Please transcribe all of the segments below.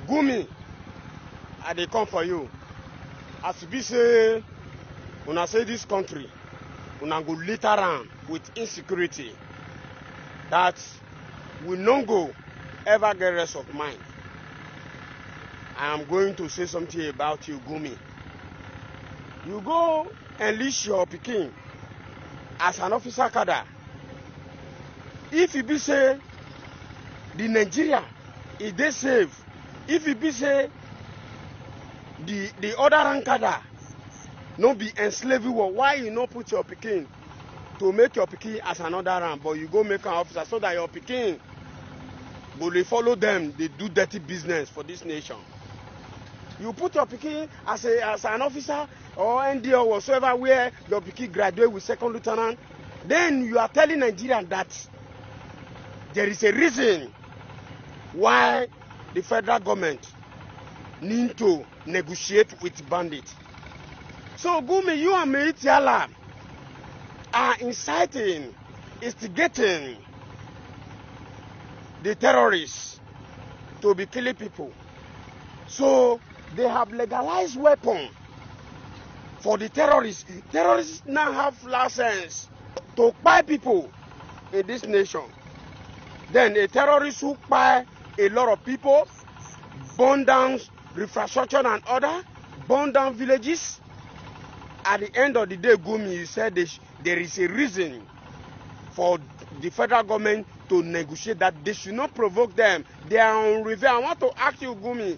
Gumi, I dey come for you. As be say, una say this country, una go litter am with insecurity. That we no go ever get rest of mind. I am going to say something about you, Gumi. You go enlist your pikin as an officer cadre. If it be say the Nigeria, if they save, if it be say the other rank cadre no be enslaved war, why you no put your pikin to make your pikin as another rank, but you go make an officer so that your pikin go dey follow them, they do dirty business for this nation. You put your pikin as an officer or ND or whatsoever where your pikin graduate with second lieutenant, then you are telling Nigerians that there is a reason why the federal government need to negotiate with bandits. So Gumi, you and Meitiala are inciting, instigating the terrorists to be killing people. So they have legalized weapons for the terrorists. Terrorists now have license to buy people in this nation. Then a terrorist who buy a lot of people, burn down infrastructure and other, burn down villages. At the end of the day, Gumi, you said there is a reason for the federal government to negotiate that they should not provoke them. They are on revenge. I want to ask you, Gumi,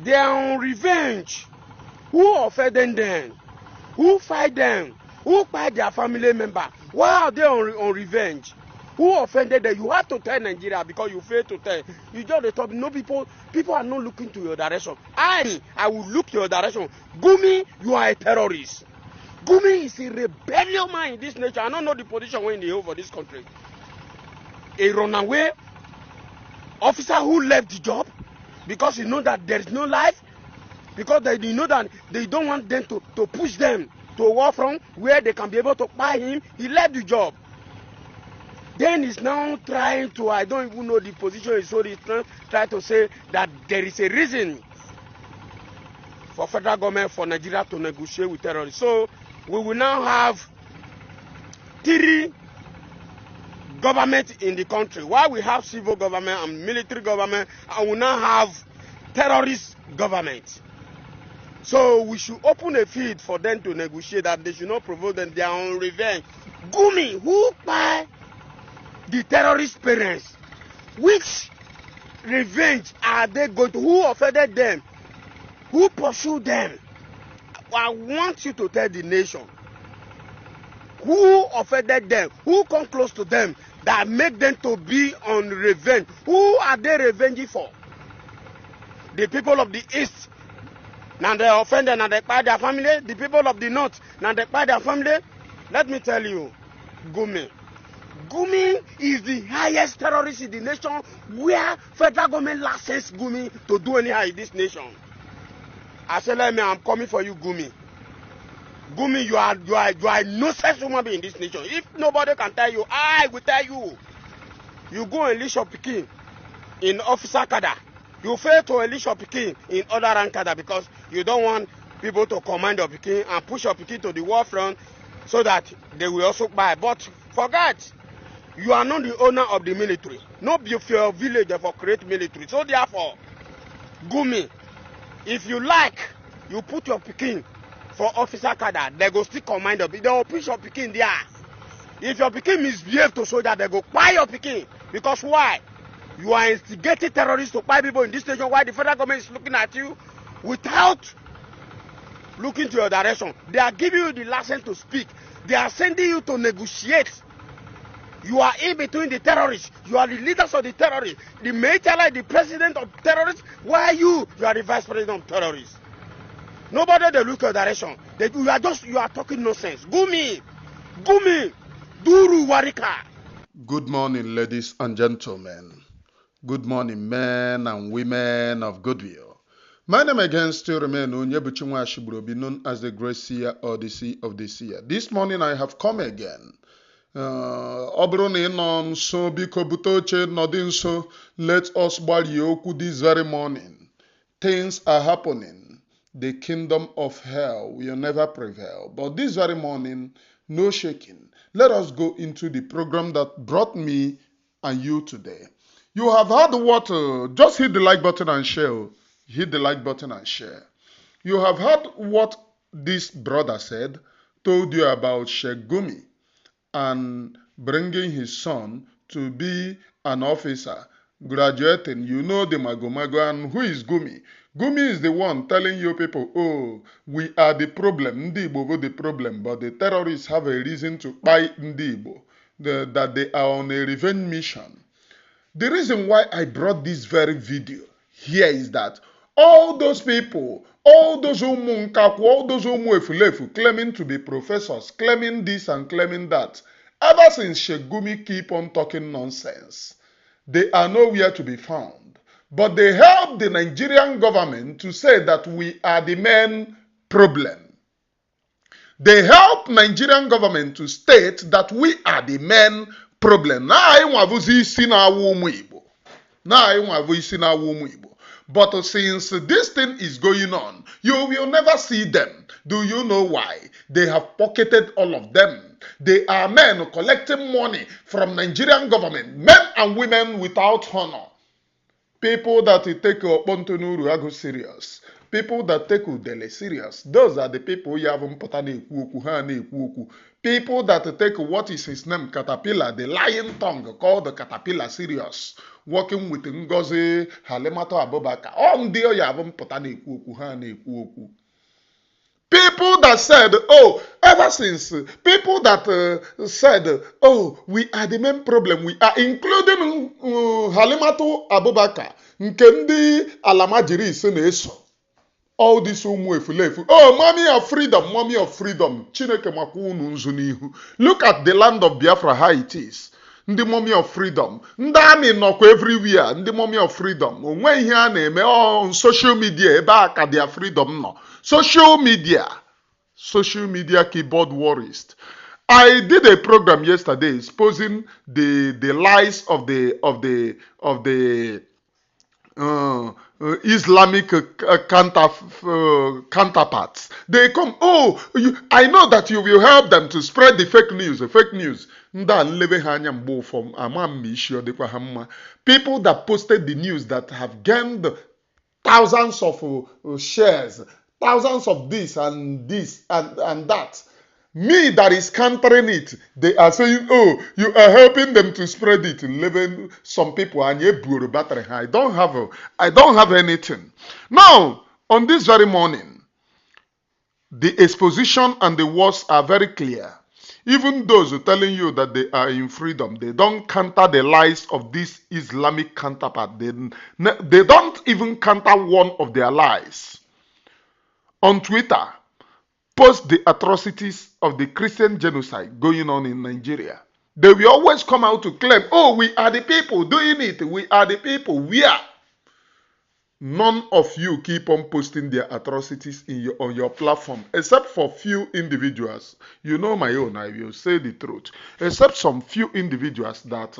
they are on revenge. Who offended them? Who fight them? Who fight their family member? Why are they on revenge? Who offended them? You have to tell Nigeria because you fail to tell. You just talk. No, people are not looking to your direction. I will look your direction. Gumi, you are a terrorist. Gumi is a rebellion man in this nation. I don't know the position when they hold for this country. A runaway officer who left the job because he know that there is no life, because they know that they don't want them to push them to a war front where they can be able to buy him. He left the job. Then he's now trying to, I don't even know the position, so he's trying to say that there is a reason for federal government, for Nigeria to negotiate with terrorists. So we will now have 3 governments in the country. While we have civil government and military government, and we now have terrorist government. So we should open a field for them to negotiate that they should not provoke them. They are on revenge. Gumi, who buy the terrorist parents? Which revenge are they going to? Who offended them? Who pursued them? I want you to tell the nation who offended them, who come close to them that make them to be on revenge. Who are they revenging for? The people of the east, now they offended, now they buy their family. The people of the north, now they buy their family. Let me tell you, Gumi is the highest terrorist in the nation, where federal government license Gumi to do anyhow in this nation. I said, I'm coming for you, Gumi. Gumi, you are a nonsense human being in this nation. If nobody can tell you, I will tell you. You go and enlist your pikin in officer cadre. You fail to enlist your pikin in other rank cadre because you don't want people to command your pikin and push your pikin to the war front so that they will also buy. But forget, you are not the owner of the military. No be your village for create military. So therefore, Gumi, if you like, you put your pikin for officer cadre, they go still command of it. They will push your pikin there. If your pikin misbehave to soldier, they go buy your pikin. Because why? You are instigating terrorists to buy people in this nation. Why the federal government is looking at you without looking to your direction. They are giving you the license to speak. They are sending you to negotiate. You are in between the terrorists. You are the leaders of the terrorists. The Meitiala, the president of terrorists. Why are you? You are the vice president of terrorists. Nobody they look your direction. You are talking nonsense. Gumi, Duru Warika. Good morning, ladies and gentlemen. Good morning, men and women of goodwill. My name again still remains Onyebuchinwa Ashibrobi, known as the Great Seer or the Sea of the Seer. This morning I have come again ọ bụrụ na ị nọ nso biko bute oche nọdị nso. Let us gbalie okwu this very morning. Things are happening. The kingdom of hell will never prevail. But this very morning, no shaking. Let us go into the program that brought me and you today. You have heard what? Just hit the like button and share. Hit the like button and share. You have heard what this brother said, told you about Sheikh Gumi and bringing his son to be an officer, graduating. You know the mago. And who is Gumi? Gumi is the one telling you people, oh, we are the problem, Ndi Igbo the problem, but the terrorists have a reason to buy Ndi Igbo, that they are on a revenge mission. The reason why I brought this very video here is that all those people, all those umunkaku, all those umuefulefu claiming to be professors, claiming this and claiming that, ever since Sheikh Gumi keep on talking nonsense, they are nowhere to be found. But they help the Nigerian government to say that we are the main problem. They help Nigerian government to state that we are the main problem. But since this thing is going on, you will never see them. Do you know why? They have pocketed all of them. They are men collecting money from Nigerian government, men and women without honor. People that take Opontonuru serious. People that take Udele serious. Those are the people you haven't put on people that take what is his name, Caterpillar, the lion tongue called the Caterpillar serious. Working with Ngọzi, Halemato Abubakar. On the you haven't put on people that said, oh, ever since, people that said, oh, we are the main problem, we are, including Halemato Abubakar, Nkendi Alamajiri Seneso, all this umuefulefu. Oh, mommy of freedom, mommy of freedom. Chineke makunu nzunihu. Look at the land of Biafra, how it is. Ndị mommy of freedom. Ndị amị nọkwa everywhere. Ndị mommy of freedom. Onwe ihe a na-eme on social media ebe a ka their freedom nọ. Social media keyboard warriors. I did a program yesterday exposing the lies of the Islamic counterparts. They come, oh, I know that you will help them to spread the fake news. People that posted the news that have gained thousands of shares, thousands of this and that. Me that is countering it, they are saying, oh, you are helping them to spread it. Living some people and I don't have anything. Now, on this very morning, the exposition and the words are very clear. Even those who are telling you that they are in freedom, they don't counter the lies of this Islamic counterpart. They don't even counter one of their lies. On Twitter, post the atrocities of the Christian genocide going on in Nigeria. They will always come out to claim, oh, we are the people doing it. We are the people. We are. None of you keep on posting their atrocities on your platform, except for few individuals. You know my own, I will say the truth. Except some few individuals that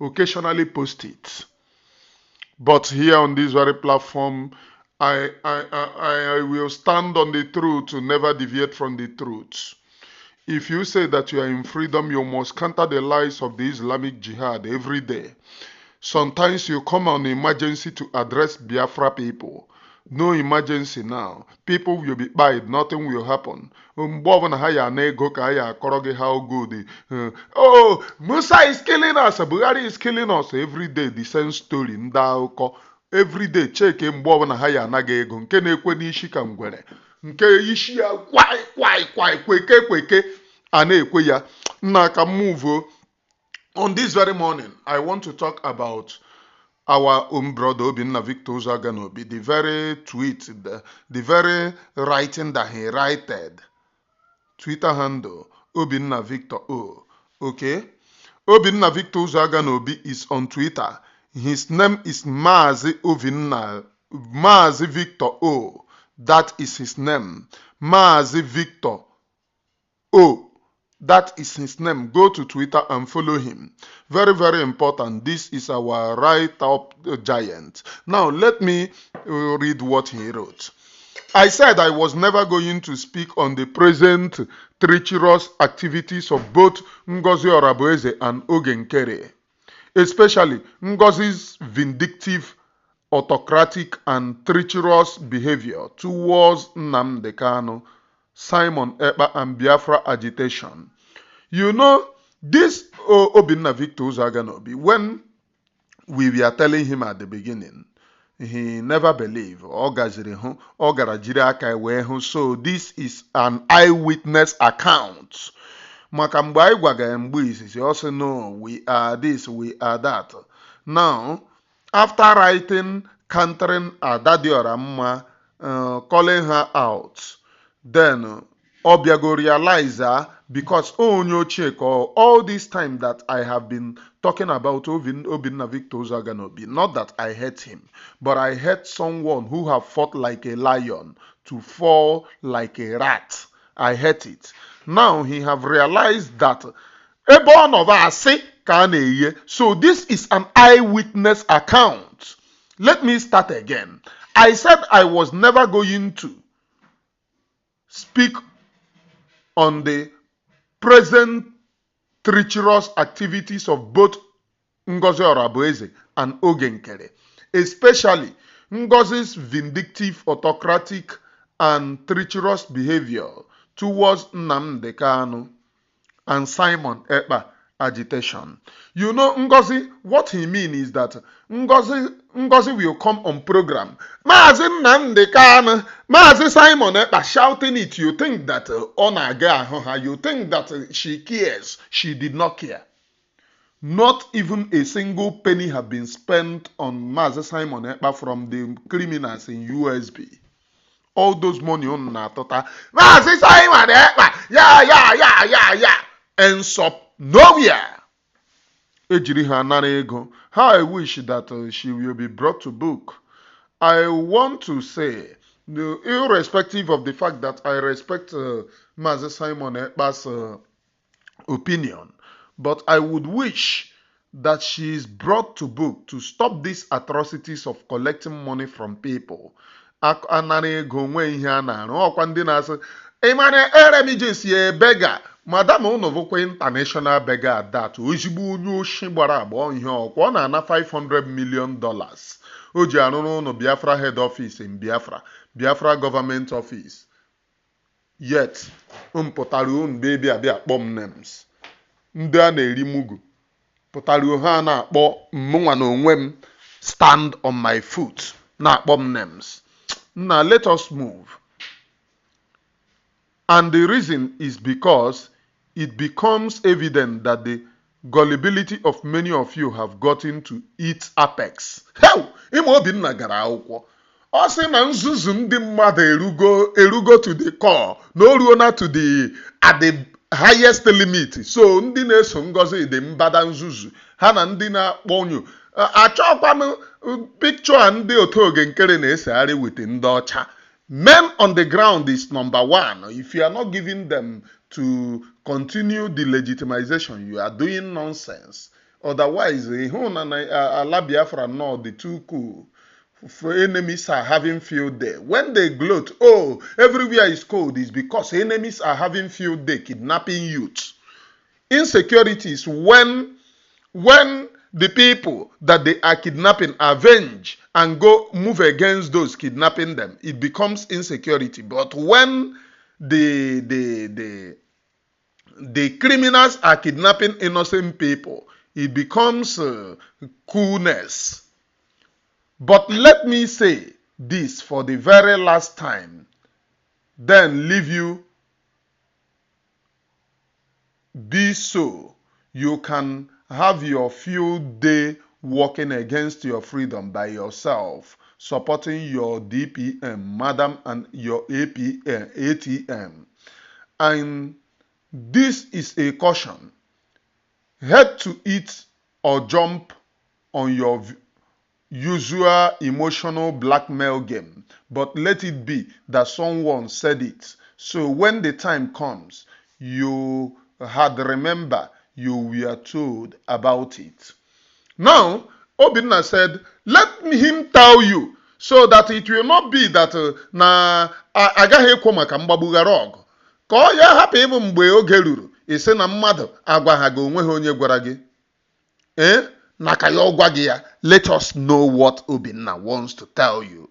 occasionally post it. But here on this very platform, I will stand on the truth to never deviate from the truth. If you say that you are in freedom, you must counter the lies of the Islamic Jihad every day. Sometimes you come on emergency to address Biafra people. No emergency now. People will be buyed. Nothing will happen. How good. Oh, Musa is killing us. Buhari is killing us. Every day, the same story. Every day, check mgbe na ha ya anaghị ego nke na-ekwe n'ishi ka ngwere nke ishi ya kwai kweke a na-ekwe ya nna ka move. On this very morning, I want to talk about our own brother Obinna Victor Uzoaganaobi, the very tweet, the very writing that he wrote, Twitter handle Obinna Victor O. Okay, Obinna Victor Uzoaganaobi is on Twitter. His name is Mazi Victor O. That is his name. Mazi Victor O. That is his name. Go to Twitter and follow him. Very, very important. This is our right-up giant. Now, let me read what he wrote. I said I was never going to speak on the present treacherous activities of both Ngọzi Arabueze and Ngwere, especially Ngọzi's vindictive, autocratic, and treacherous behavior towards Nnamdi Kanu, Simon Ekpa, and Biafra agitation. You know, this Obinna Victor Uzoaganaobi, when we were telling him at the beginning, he never believed. So this is an eyewitness account. Maka mgbe anyị gwaga ya mgbe izizi, also know we are this, we are that. Now, after writing, countering Adadiora Mma, calling her out, then Obiago realize because all this time that I have been talking about Obinna Victor Uzoaganaobi, not that I hate him, but I hate someone who have fought like a lion to fall like a rat. I hate it. Now he have realized that so this is an eyewitness account. Let me start again. I said I was never going to speak on the present treacherous activities of both Ngọzi Arabueze and Ngwere, especially Ngọzi's vindictive, autocratic, and treacherous behavior towards Nnamdi Kanu and Simon Ekpa agitation. You know, Ngọzi, what he means is that Ngọzi will come on program. Maazị Nnamdi Kanu, Maazị Simon Ekpa shouting it. You think that you think that she cares. She did not care. Not even a single penny have been spent on Maazị Simon Ekpa from the criminals in USB. All those money on Natota. Maazị Simon Ekpa, yeah. Ends up nowhere. How I wish that she will be brought to book. I want to say, irrespective of the fact that I respect Maazị Simon Ekpa's opinion, but I would wish that she is brought to book to stop these atrocities of collecting money from people. Beggar. Madam Onovokwe international beggar that ozigbo onye oshi gbara agba ihe ọkwa na ana $500 million. O ji arụrụ ụlọ Biafra head office in Biafra government office. Yet, pụtara unu bebi abịa akpọ m names. Ndị a na-eri mugu. Pụtara ha na-akpọ mụnwa na onwe m stand on my foot. Na-akpọ m names. Now let us move. And the reason is because it becomes evident that the gullibility of many of you have gotten to its apex. Hell, Imo Obinna gara akwụkwọ. Ọ sị na nzuzu ndị mmadụ erugo to the core, no ruo to the at the highest limit. So ndị na-eso Ngọzi dị mbada nzuzu. Ha na ndị na-akpọ onyo. Achọkwa m picture ndị otu Ngwere na-esegharị with ndị ọcha. Men on the ground is number one. If you are not giving them to continue the legitimization, you are doing nonsense. Otherwise, Allah Biafra no, the too cool. For enemies are having field day. When they gloat, oh, everywhere is cold, is because enemies are having field day, kidnapping youth. Insecurity is when the people that they are kidnapping avenge and go move against those kidnapping them, it becomes insecurity. But when the criminals are kidnapping innocent people, it becomes coolness. But let me say this for the very last time, then leave you be so. You can have your field day working against your freedom by yourself, supporting your DPM, madam, and your ATM. And this is a caution. Head to it or jump on your usual emotional blackmail game, but let it be that someone said it. So when the time comes, you had remembered, you were told about it. Now, Obinna said, let him tell you, so that it will not be that na agaghị ekwo maka mgbagbugharị ọgụ. Ka ọ ya hapụ ịbụ mgbe oge ruru, ise na mmadụ agwaghaghị onwe ha onye gwara gị. Na ka ya ọgwa gị ya. Let us know what Obinna wants to tell you.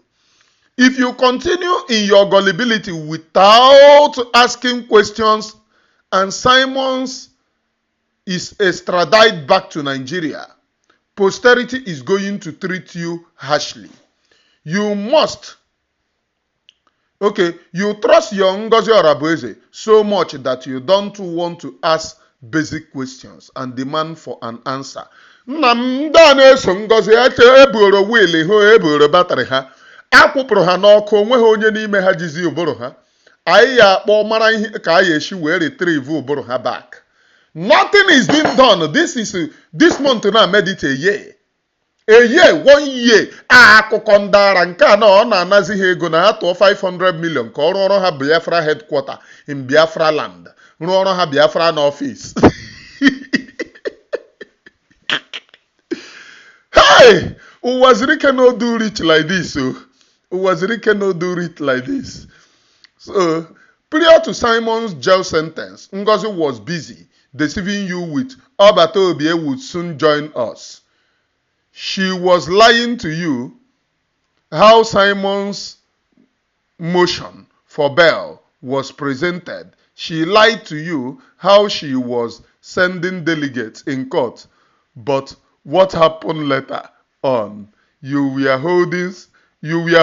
If you continue in your gullibility without asking questions, and Simons is extradited back to Nigeria, posterity is going to treat you harshly. You must, you trust your Ngọzi arabueze so much that you don't want to ask basic questions and demand for an answer. Nna m ndị a na-eso Ngọzi eburo wiili ha, eburo batrị ha, akwụpụrụ ha n'ọkụ, onweghị onye n'ime ha jizi ụbụrụ ha. Anyị ya akpọ mara ihe ka anyị esi wee retrieve ụbụrụ ha back. Nothing is being done. This month now made it a year. A year, 1 year. Akụkọ ndara nke a na ọ na-anazi ha ego na ha tụọ 500 million ka ọ rụọrọ ha Biafra headquarter in Biafra land. Rụọrọ ha Biafra n'office. Hey! Uwazirike no do rich like this. Uwazirike no do rich like this. So, prior to Simon's jail sentence, Ngọzi was busy deceiving you with Obatoobie would soon join us. She was lying to you how Simon's motion for bail was presented. She lied to you how she was sending delegates in court. But what happened later on? You were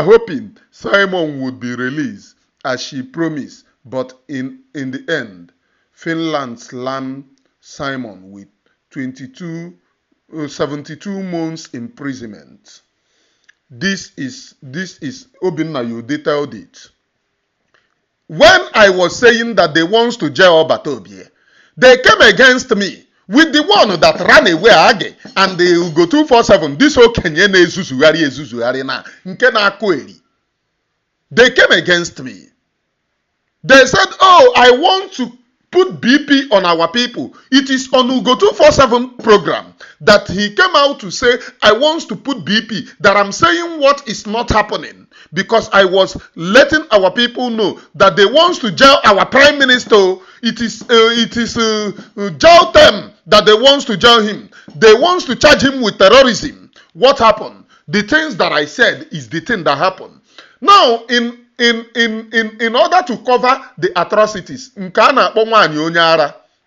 hoping Simon would be released as she promised, but in the end, Finland slammed Simon with 72 months imprisonment. This is Obinna, you detailed it. When I was saying that they want to jail Obatoobie, they came against me with the one that ran away again, and they will go 247. This whole Kenya ezuzugharị na nke na-akụ eri. They came against me. They said, oh, I want to put BP on our people. It is on Ugo 247 program that he came out to say, I want to put BP, that I'm saying what is not happening, because I was letting our people know that they want to jail our prime minister. It is jail them that they want to jail him. They want to charge him with terrorism. What happened? The things that I said is the thing that happened. Now, in order to cover the atrocities, Ngọzi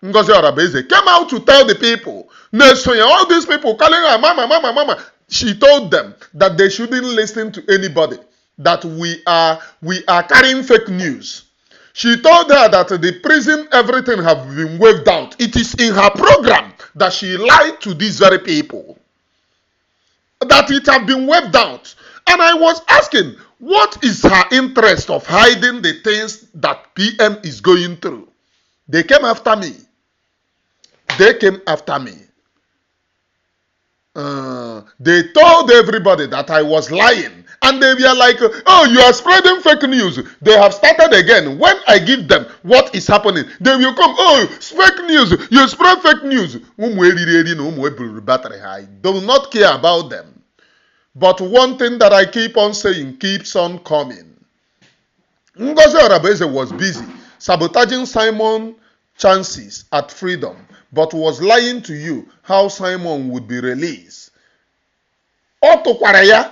arabueze came out to tell the people, all these people calling her mama, mama, mama. She told them that they shouldn't listen to anybody, that we are carrying fake news. She told her that the prison, everything have been waved out. It is in her program that she lied to these very people, that it have been waved out. And I was asking, what is her interest of hiding the things that PM is going through? They came after me. They came after me. They told everybody that I was lying. And they were like, oh, you are spreading fake news. They have started again. When I give them what is happening, they will come, oh, fake news. You spread fake news. I do not care about them. But one thing that I keep on saying keeps on coming. Ngọzi arabueze was busy sabotaging Simon's chances at freedom, but was lying to you how Simon would be released. Ọ tụkwara ya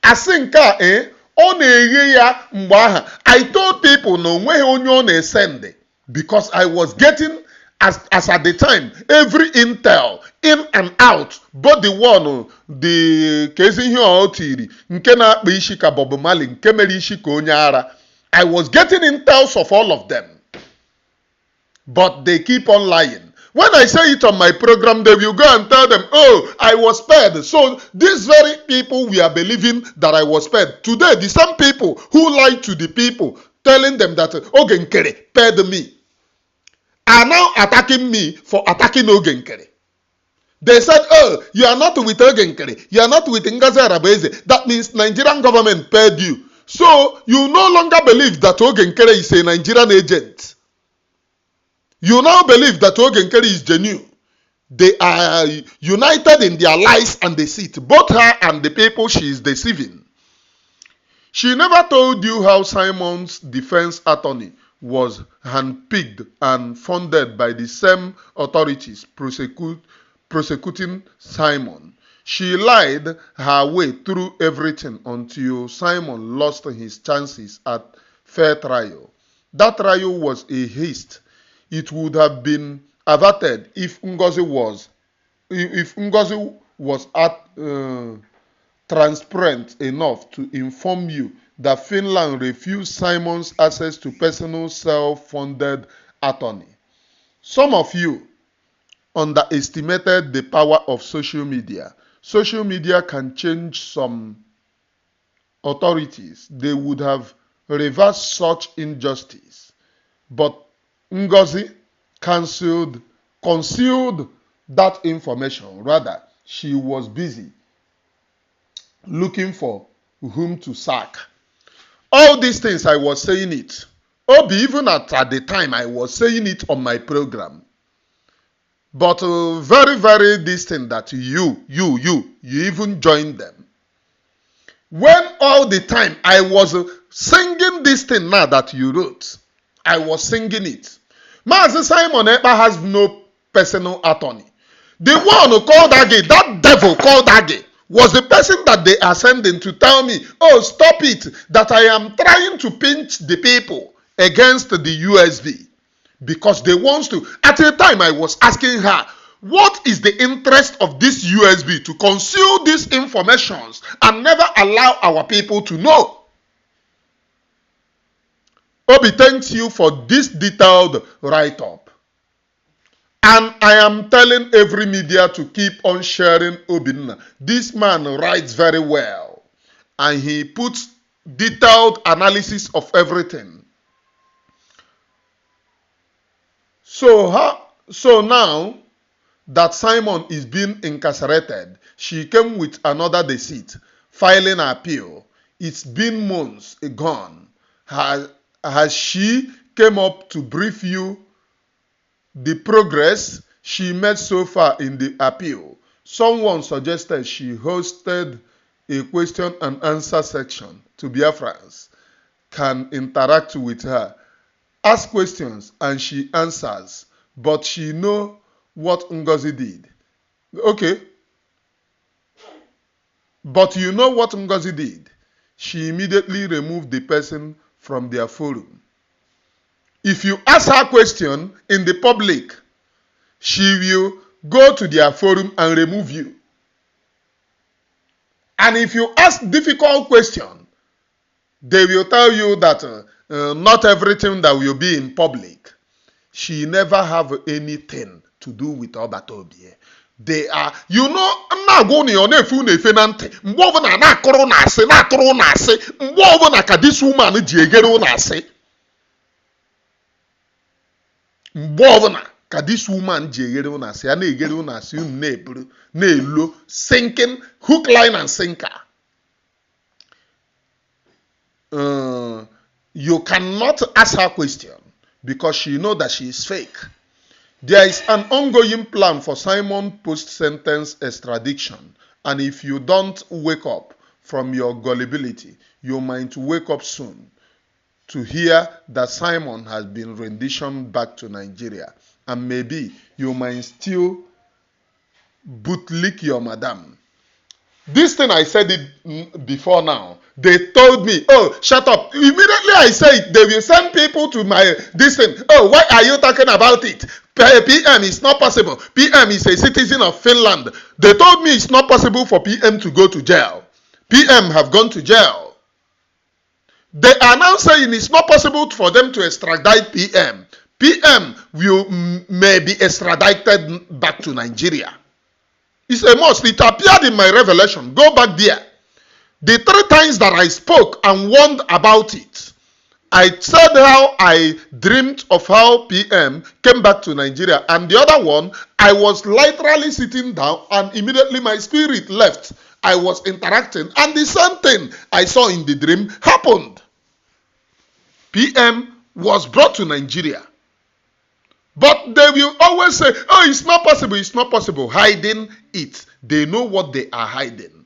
asị nke a ọ na-eghe ya mgbe aha. I told people na onweghị onye ọ na-esende, because I was getting, as at the time, every intel in and out, both the one, the kezi ihe ọ tiri nke na-akpa isi ka Bob Marley, nke mere isi ka onye ara. I was getting intels of all of them, but they keep on lying. When I say it on my program, they will go and tell them, oh, I was spared. So these very people we are believing that I was spared. Today, the same people who lied to the people, telling them that Ogenkere paid me, are now attacking me for attacking Ogenkere. They said, oh, you are not with Ogenkere, you are not with Ngọzi arabueze. That means Nigerian government paid you. So you no longer believe that Ogenkere is a Nigerian agent. You now believe that Ogenkeri is genuine. They are united in their lies and deceit. Both her and the people she is deceiving. She never told you how Simon's defense attorney was handpicked and funded by the same authorities prosecuting Simon. She lied her way through everything until Simon lost his chances at fair trial. That trial was a haste. It would have been averted if Ngọzi was transparent enough to inform you that Finland refused Simon's access to personal self-funded attorney. Some of you underestimated the power of social media. Social media can change some authorities. They would have reversed such injustice. But Ngọzi concealed that information. Rather, she was busy looking for whom to sack. All these things, I was saying it. Obi, even at the time, I was saying it on my program. But very, very distant that you even joined them. When all the time I was singing this thing now that you wrote, I was singing it. Master Simon Ekpa has no personal attorney. The one who called Age, that devil called Age, was the person that they are sending to tell me, oh, stop it, that I am trying to pinch the people against the USB. Because they want to. At the time, I was asking her, what is the interest of this USB to conceal these informations and never allow our people to know? Obi, thanks you for this detailed write-up. And I am telling every media to keep on sharing Obinna. This man writes very well. And he puts detailed analysis of everything. So now that Simon is being incarcerated, she came with another deceit, filing an appeal. It's been months gone. Has she came up to brief you the progress she made so far in the appeal? Someone suggested she hosted a question and answer section to Biafrans can interact with her. Ask questions and she answers, but she know what Ngọzi did. Okay. But you know what Ngọzi did? She immediately removed the person from their forum. If you ask her question in the public, she will go to their forum and remove you. And if you ask difficult question, they will tell you that not everything that will be in public. She never have anything to do with Obatobi. They are, you know, I'm going on a phone fenante. Mbovana na corona se na corona se. Mbovana ka this woman jiegero na se. Mbovana ka this woman jiegero na se. Ane egero na se nebru nelo sinking hook, line and sinker. You cannot ask her question because she knows that she is fake. There is an ongoing plan for Simon post-sentence extradition, and if you don't wake up from your gullibility, you might wake up soon to hear that Simon has been renditioned back to Nigeria, and maybe you might still bootlick your madam. This thing I said it before now. They told me, oh, shut up. Immediately I said, they will send people to my, this thing. Oh, why are you talking about it? PM is not possible. PM is a citizen of Finland. They told me it's not possible for PM to go to jail. PM have gone to jail. They are now saying it's not possible for them to extradite PM. PM may be extradited back to Nigeria. It's a must. It appeared in my revelation. Go back there. The 3 times that I spoke and warned about it, I said how I dreamed of how PM came back to Nigeria. And the other one, I was literally sitting down and immediately my spirit left. I was interacting and the same thing I saw in the dream happened. PM was brought to Nigeria. But they will always say, oh, it's not possible, it's not possible. Hiding it. They know what they are hiding.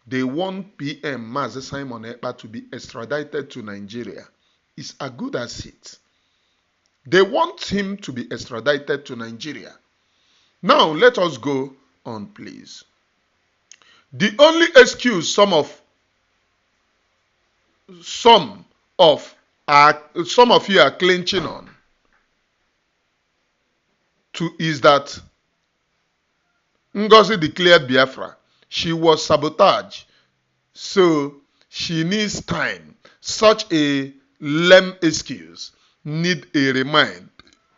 They want PM Mazi Simon Ekpa to be extradited to Nigeria. It's as good as it. They want him to be extradited to Nigeria. Now, let us go on, please. The only excuse some of you are clinching on to is that Ngọzi declared Biafra. She was sabotaged, so she needs time. Such a lame excuse need a remind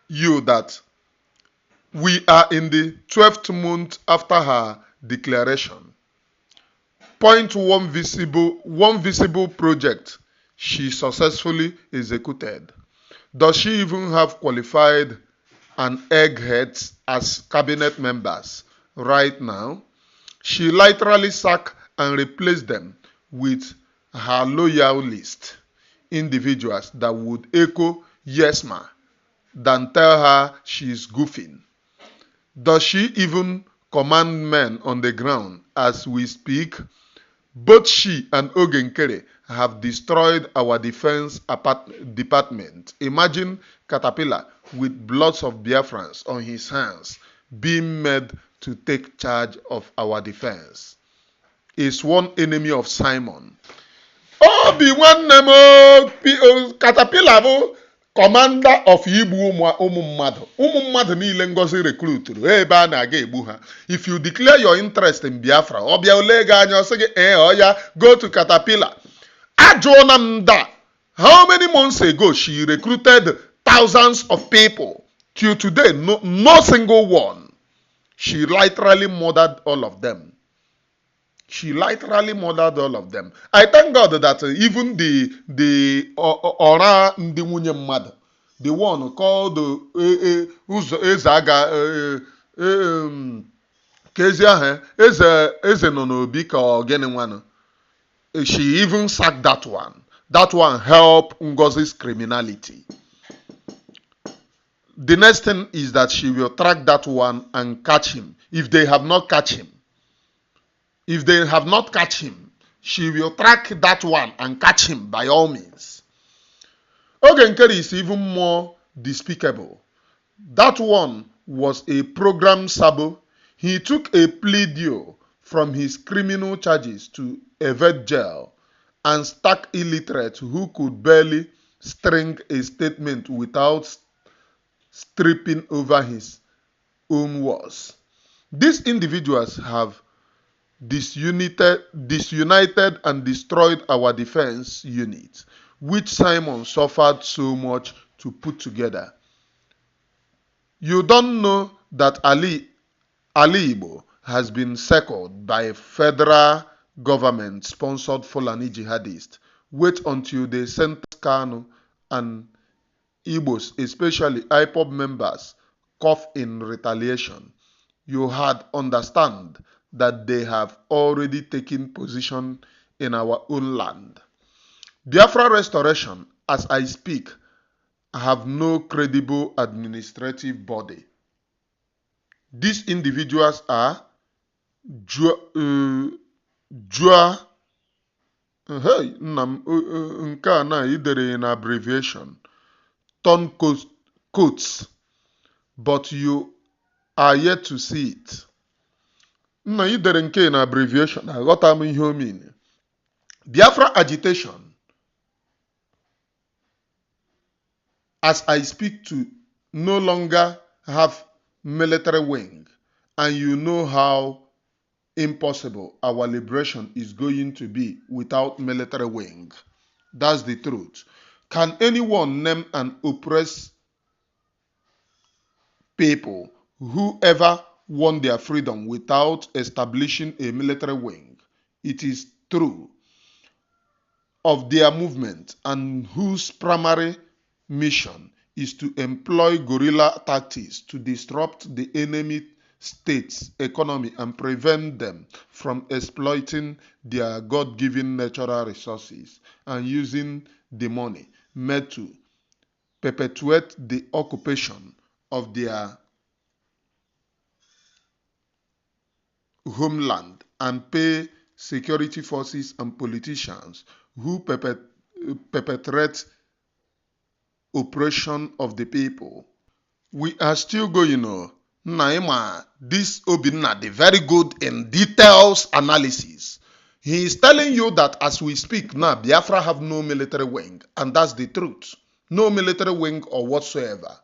you that we are in the 12th month after her declaration. Point one visible project she successfully executed. Does she even have qualified and eggheads as cabinet members right now? She literally sacked and replaced them with her loyalist individuals that would echo yes ma than tell her she's goofing. Does she even command men on the ground as we speak? Both she and Ogenkere have destroyed our defense department. Imagine Caterpillar with blood of Biafrans on his hands being made to take charge of our defense. Is one enemy of Simon. Obi nwanne m Caterpillar bụ commander of igbu ụmụ mmadụ. Ụmụ mmadụ niile Ngọzi recruituru ebe a na-aga egbu ha. If you declare your interest in Biafra, ọ bịa ole gị anya ọsị gị go to Caterpillar. Ajụọna m that. How many months ago she recruited thousands of people? Till today, no single one. She literally murdered all of them. She literally murdered all of them. I thank God that even the Ora Ndi Nwunye Mmadụ, the one called Uzoaganaobi, Eze nọ n'obi ka ogene nwanụ. She even sacked that one. That one helped Ngọzi's criminality. The next thing is that she will track that one and catch him. If they have not catch him, she will track that one and catch him by all means. Ogenkere is even more despicable. That one was a program sabo. He took a plea deal from his criminal charges to evade jail and stuck illiterate who could barely string a statement without stripping over his own words. These individuals have disunited and destroyed our defense unit, which Simon suffered so much to put together. You don't know that Ali Igbo has been circled by federal government-sponsored Fulani jihadists. Wait until they send Kanu and Igbos, especially IPOB members, cough in retaliation. You had understand that they have already taken position in our own land. Biafra restoration, as I speak, have no credible administrative body. These individuals are nke a na idere in abbreviation, turn coats, but you are yet to see it. Nna idere nke in abbreviation, aghọta m ihe o mean. Biafra agitation, as I speak to, no longer have military wing, and you know how impossible our liberation is going to be without military wing. That's the truth. Can anyone name an oppressed people who ever won their freedom without establishing a military wing? It is true of their movement, and whose primary mission is to employ guerrilla tactics to disrupt the enemy state's economy and prevent them from exploiting their God-given natural resources and using the money made to perpetuate the occupation of their homeland and pay security forces and politicians who perpetrate oppression of the people. We are still going on. Naima, this Obinna, the very good in details analysis. He is telling you that as we speak now, Biafra have no military wing, and that's the truth. No military wing or whatsoever.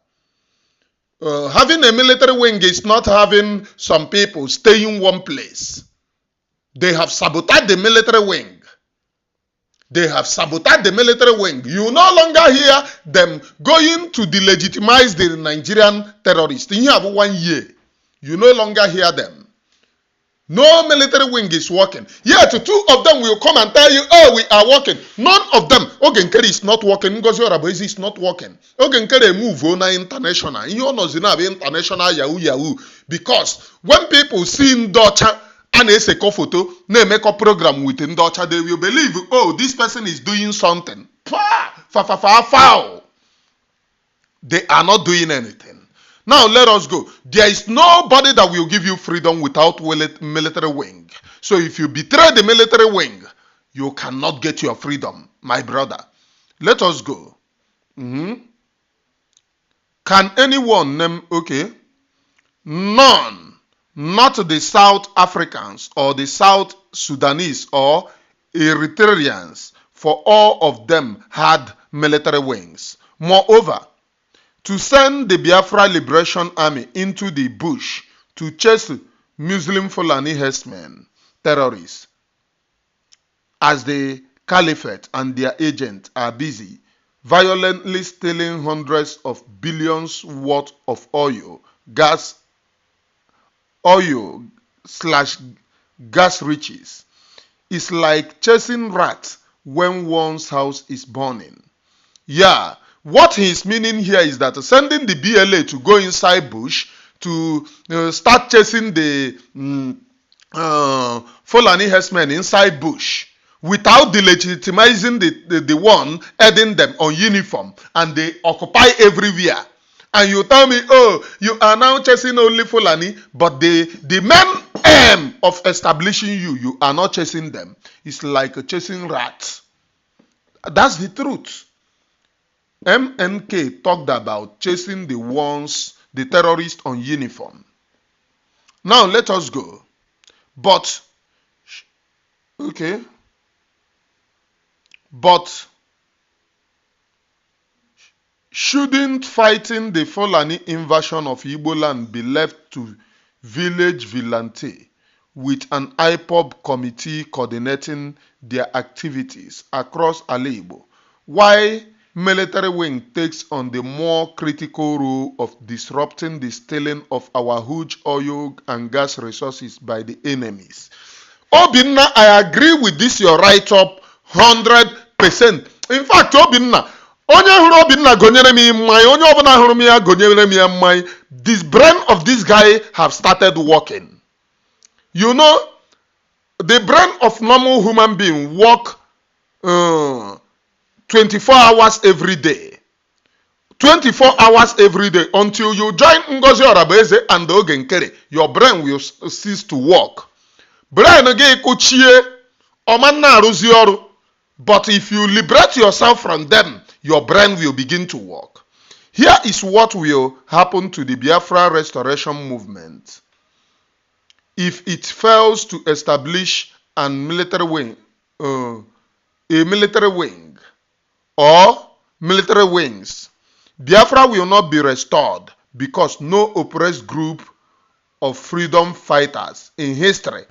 Having a military wing is not having some people stay in one place. They have sabotaged the military wing. They have sabotaged the military wing. You no longer hear them going to delegitimize the Nigerian terrorists. In here, 1 year, you no longer hear them. No military wing is working. Yet, two of them will come and tell you, oh, we are working. None of them. Ogenkere is not working. Ngozi arabueze is not working. Ogenkere move on international. You know, international yahoo. Because when people see Ndocha, and a photo, they make a program with Ndocha, they will believe, oh, this person is doing something. Foul. They are not doing anything. Now let us go. There is nobody that will give you freedom without military wing. So if you betray the military wing, you cannot get your freedom, my brother. Let us go. Can anyone name, okay? None. Not the South Africans or the South Sudanese or Eritreans, for all of them had military wings. Moreover, to send the Biafra Liberation Army into the bush to chase Muslim Fulani herdsmen, terrorists, as the caliphate and their agents are busy violently stealing hundreds of billions worth of gas riches. It's like chasing rats when one's house is burning. Yeah, what he's meaning here is that sending the BLA to go inside bush to start chasing the Fulani herdsmen inside bush without delegitimizing the one heading them on uniform, and they occupy everywhere. And you tell me, oh, you are now chasing only Fulani, but the main aim of establishing you are not chasing them. It's like chasing rats. That's the truth. MNK talked about chasing the terrorists on uniform. Now let us go. But shouldn't fighting the Fulani invasion of Igbo land be left to village vigilante with an IPOB committee coordinating their activities across Igbo? Why military wing takes on the more critical role of disrupting the stealing of our huge oil and gas resources by the enemies? Obinna, I agree with this your write-up 100%. In fact, Obinna, onye hụrụ Obinna gonyere m mmanya, onye ọbụla hụrụ m ya gonyere m ya mmanya. This brain of this guy have started working. You know, the brain of normal human being work 24 hours every day. 24 hours every day until you join Ngọzi arabueze and Ogenkere, your brain will cease to work. Brain gị kuchie, ọmanna arụzi ọrụ. But if you liberate yourself from them, your brain will begin to work. Here is what will happen to the Biafra restoration movement. If it fails to establish a military wing or military wings, Biafra will not be restored because no oppressed group of freedom fighters in history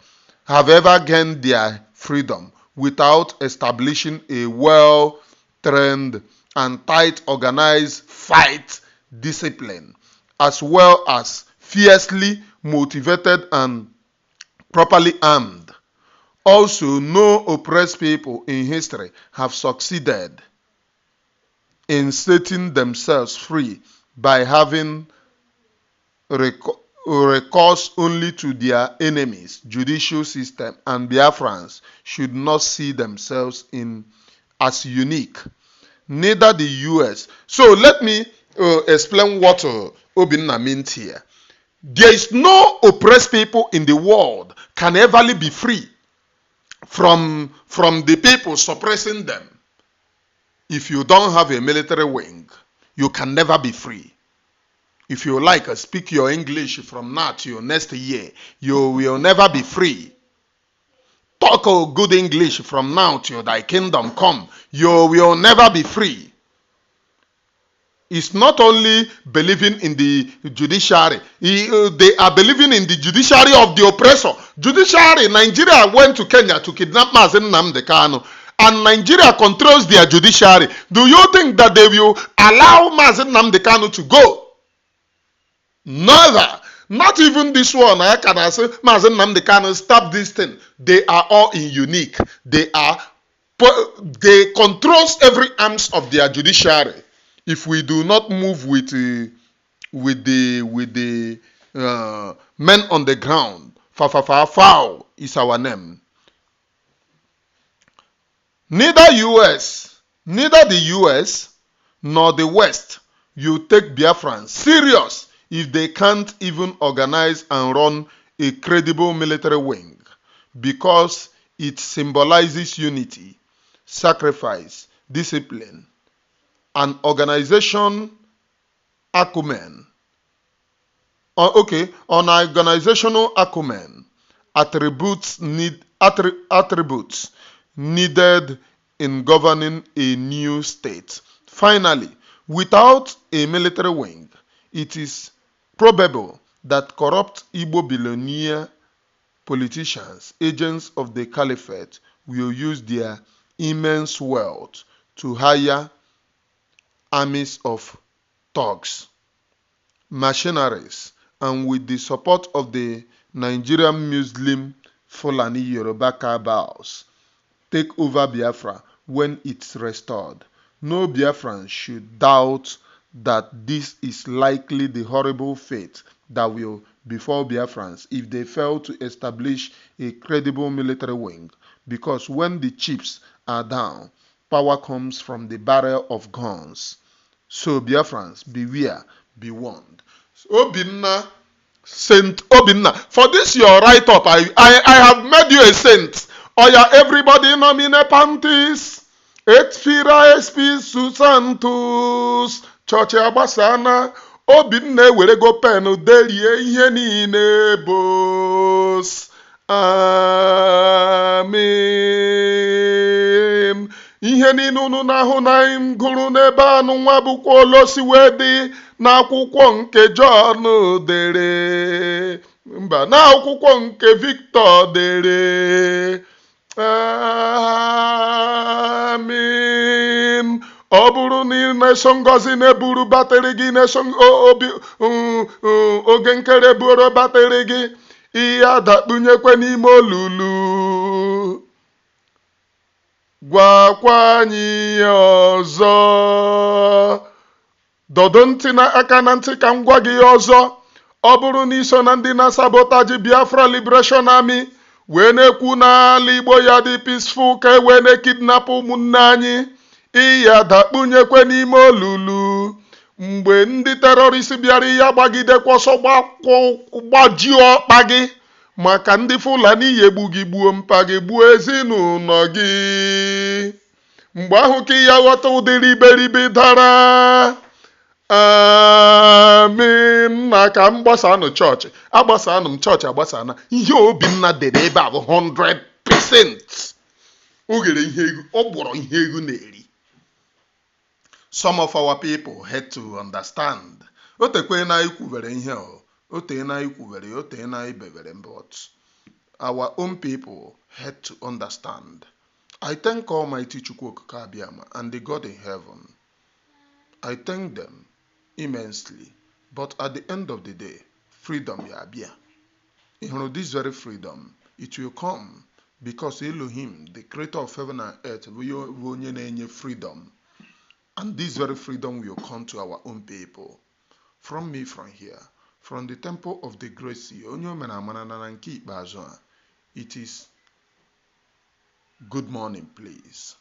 have ever gained their freedom without establishing a well-trained and tight organized fight discipline, as well as fiercely motivated and properly armed. Also, no oppressed people in history have succeeded in setting themselves free by having recourse only to their enemies' judicial system, and Biafrans should not see themselves as unique. Neither the U.S. So let me explain what Obinna meant here. There is no oppressed people in the world can ever be free from the people suppressing them. If you don't have a military wing, you can never be free. If you like, speak your English from now to next year, you will never be free. Talk a good English from now till thy kingdom come, you will never be free. It's not only believing in the judiciary. They are believing in the judiciary of the oppressor. Judiciary, Nigeria went to Kenya to kidnap Mazen Nnamdi Kanu, and Nigeria controls their judiciary. Do you think that they will allow Mazen Nnamdi Kanu to go? Never. Not even this one. I can say Mazen Nnamdi Kanu, stop this thing. They are all in unique. They controls every arms of their judiciary. If we do not move with the men on the ground, foul is our name. Neither the US nor the West will take Biafrans serious if they can't even organize and run a credible military wing, because it symbolizes unity, sacrifice, discipline, and organization acumen. On organizational acumen, attributes needed in governing a new state. Finally, without a military wing, it is probable that corrupt Igbo billionaire politicians, agents of the caliphate, will use their immense wealth to hire armies of thugs, mercenaries, and with the support of the Nigerian Muslim Fulani Yoruba cabals, take over Biafra when it's restored. No Biafran should doubt that this is likely the horrible fate that will befall Biafrans if they fail to establish a credible military wing, because when the chips are down, power comes from the barrel of guns. So Biafrans, beware, be warned. Obinna, Saint Obinna, for this your write-up, I have made you a saint. Oya, everybody nomine panties. Et fira espis santus. Church agbasana. Obinna were go pen delie ihe niile bos. Amen. Ihe niile unu na-ahụ na m gụrụ n'ebe anụ nwa bụkwa olosi wee dị n'akwụkwọ nke John dere, mba, n'akwụkwọ nke Victor dere. Amen. Ọ bụrụ na ị na-eso Ngọzi na-eburu batrị gị, na-eso oge nkere buru batrị gị, ihe adakpunyekwe n'ime olulu. Gwakwa anyị ihe ọzọ. Dodo ntị aka na ntị ka m gwa gị ihe ọzọ. Ọ bụrụ na iso na ndị na-sabotaji Biafra Liberation Army wee na-ekwu n'ala Igbo ya dị peaceful ka e wee na-ekidnap ụmụnne anyị, ihe adakpunyekwe n'ime olulu. Mgbe ndị terọrist bịara ihe gbagidekwa ọsọ gbajie ọkpa gị, maka ndị Fulani yegbu gị gbuo mpa gị gbuo ezinụlọ gị. Mgbe ahụ ka ya ghọta ụdịrị iberibe dara. Amen. Na ka m gbasanụ chọọchị, agbasanụ m chọọchị agbasana. Ihe Obinna dere ebe a bụ 100%. O ghere ihe egwu, ọ gbọrọ ihe egwu na-eri. Some of our people had to understand. O tekwe na ikwubere ihe o. But our own people had to understand. I thank Almighty Chukwuka Abiyama and the God in heaven. I thank them immensely. But at the end of the day, freedom ya abia. This very freedom, it will come because Elohim, the creator of heaven and earth, will freedom. And this very freedom will come to our own people. From me, from here. From the temple of the Grace, it is good morning, please.